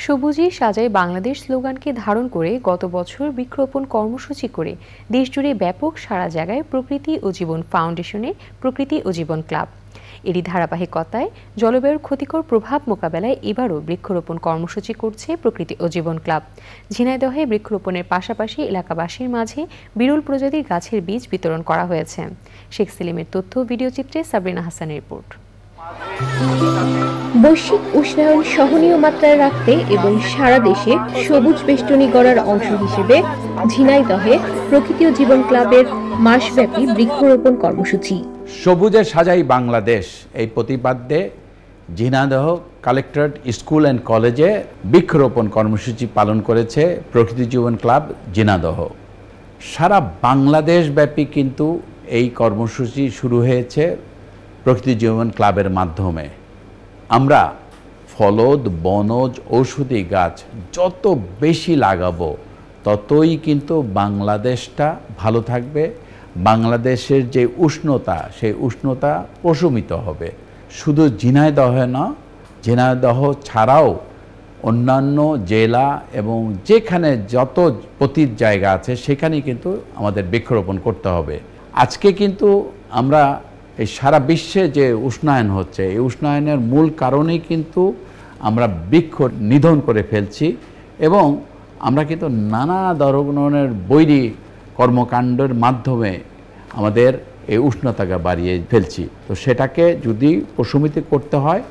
সবুজে সাজাই বাংলাদেশ স্লোগানকে ধারণ করে গত বছর বৃক্ষরোপণ কর্মসূচি করে দেশজুড়ে ব্যাপক সাড়া জাগায় প্রকৃতি ও জীবন ফাউন্ডেশনের প্রকৃতি ও জীবন ক্লাব। এরই ধারাবাহিকতায় জলবায়ুর ক্ষতিকর প্রভাব মোকাবেলায় এবারও বৃক্ষরোপণ কর্মসূচি করছে প্রকৃতি ও জীবন ক্লাব। ঝিনাইদহে বৃক্ষরোপণের পাশাপাশি এলাকাবাসীর মাঝে বিরল প্রজাতির গাছের বীজ বিতরণ করা হয়েছে। শেখ সেলিমের তথ্য, ভিডিওচিত্রে সাবরিনা হাসানের রিপোর্ট। বৈশ্বিক উষ্ণায়ন সহনীয় মাত্রায় রাখতে এবং সারা দেশে সবুজ বেষ্টনী গড়ার অংশ হিসেবে ঝিনাইদহে প্রকৃতি ও জীবন ক্লাবের মাসব্যাপী বৃক্ষরোপণ কর্মসূচি সবুজে সাজাই বাংলাদেশ এই প্রতিপাদ্যে ঝিনাইদহ কালেক্টরেট স্কুল অ্যান্ড কলেজে বৃক্ষরোপণ কর্মসূচি পালন করেছে প্রকৃতি জীবন ক্লাব ঝিনাইদহ। সারা বাংলাদেশ ব্যাপী কিন্তু এই কর্মসূচি শুরু হয়েছে প্রকৃতি জীবন ক্লাবের মাধ্যমে। আমরা ফলদ, বনজ, ঔষধি গাছ যত বেশি লাগাবো ততই কিন্তু বাংলাদেশটা ভালো থাকবে। বাংলাদেশের যে উষ্ণতা, সেই উষ্ণতা প্রশমিত হবে। শুধু ঝিনাইদহে না, ঝিনাইদহ ছাড়াও অন্যান্য জেলা এবং যেখানে যত পতিত জায়গা আছে সেখানেই কিন্তু আমাদের বৃক্ষরোপণ করতে হবে। আজকে কিন্তু আমরা এই সারা বিশ্বে যে উষ্ণায়ন হচ্ছে, এই উষ্ণায়নের মূল কারণেই কিন্তু আমরা বৃক্ষ নিধন করে ফেলছি এবং আমরা কিন্তু নানা ধরনের বৈরী কর্মকাণ্ডের মাধ্যমে আমাদের এই উষ্ণতাকে বাড়িয়ে ফেলছি। তো সেটাকে যদি প্রশমিত করতে হয়,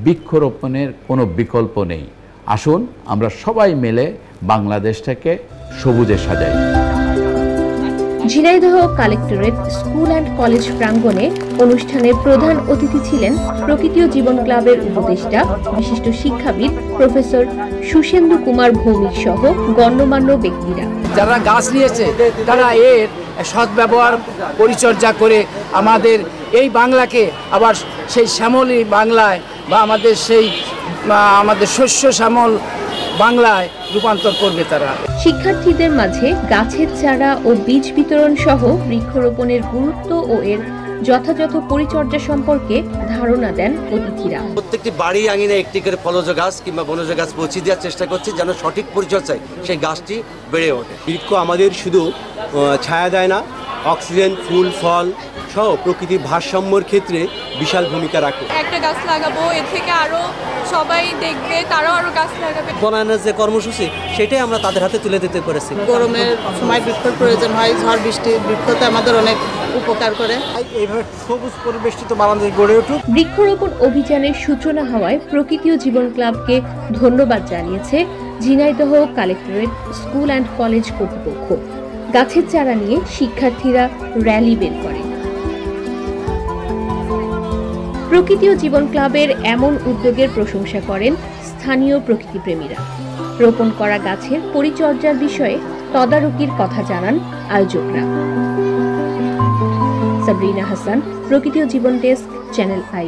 বৃক্ষরোপণের কোনো বিকল্প নেই। আসুন আমরা সবাই মিলে বাংলাদেশটাকে সবুজে সাজাই। Jhenaidah collectorate school and college প্রাঙ্গণে অনুষ্ঠানের প্রধান অতিথি ছিলেন প্রকৃতি ও জীবন ক্লাবের উপদেষ্টা বিশিষ্ট শিক্ষাবিদ প্রফেসর সুশেন্দু কুমার ভৌমিক সহ গণ্যমান্য ব্যক্তিরা। যারা গাছ নিয়েছে তারা এর সদ্ব্যবহার পরিচর্যা করে আমাদের এই বাংলাকে আবার সেই শ্যামলী বাংলায় বা আমাদের শস্য শ্যামল বাংলায় রূপান্তর করবে তারা। শিক্ষার্থীদের মাঝে গাছের চারা ও বীজ বিতরণ সহ বৃক্ষরোপণের গুরুত্ব ও এর যথাযথ পরিচর্যা সম্পর্কে ধারণা দেন অতিথিরা। প্রত্যেকটি বাড়ি আঙিনে একটি করে ফলজ গাছ কিংবা বনজ গাছ পৌঁছে দেওয়ার চেষ্টা করছি যেন সঠিক পরিচর্যায় সেই গাছটি বেড়ে ওঠে। বৃক্ষ আমাদের শুধু ছায়া দেয় না, অক্সিজেন, ফুল, ফল সহ প্রকৃতির ভারসাম্যের ক্ষেত্রে বিশাল ভূমিকা রাখে। একটা গাছ লাগাবো, এর থেকে আরো সবাই দেখবে, তারাও আরো গাছ লাগাবে। বনায়নের যে কর্মসূচি সেটাই আমরা তাদের হাতে তুলে দিতে পেরেছি। গরমের সময় বৃক্ষর প্রয়োজন হয়, ঝড় বৃষ্টি বৃক্ষতে আমাদের অনেক উপকার করে। এইভাবে সবুজ পরিবেষ্টিত বাংলাদেশ গড়ে উঠুক। বৃক্ষরোপণ অভিযানের সূচনা হওয়ায় প্রকৃতি ও জীবন ক্লাবকে ধন্যবাদ জানিয়েছে Jhenaidah collectorate school and college কর্তৃপক্ষ। গাছের চারা নিয়ে শিক্ষার্থীরা র্যালি বের করে। প্রকৃতি ও জীবন ক্লাবের এমন উদ্যোগের প্রশংসা করেন স্থানীয় প্রকৃতিপ্রেমীরা। রোপণ করা গাছের পরিচর্যার বিষয়ে তদারকির কথা জানান আয়োজকরা। সাবরিনা হাসান, প্রকৃতি ও জীবন ডেস্ক, চ্যানেল আই।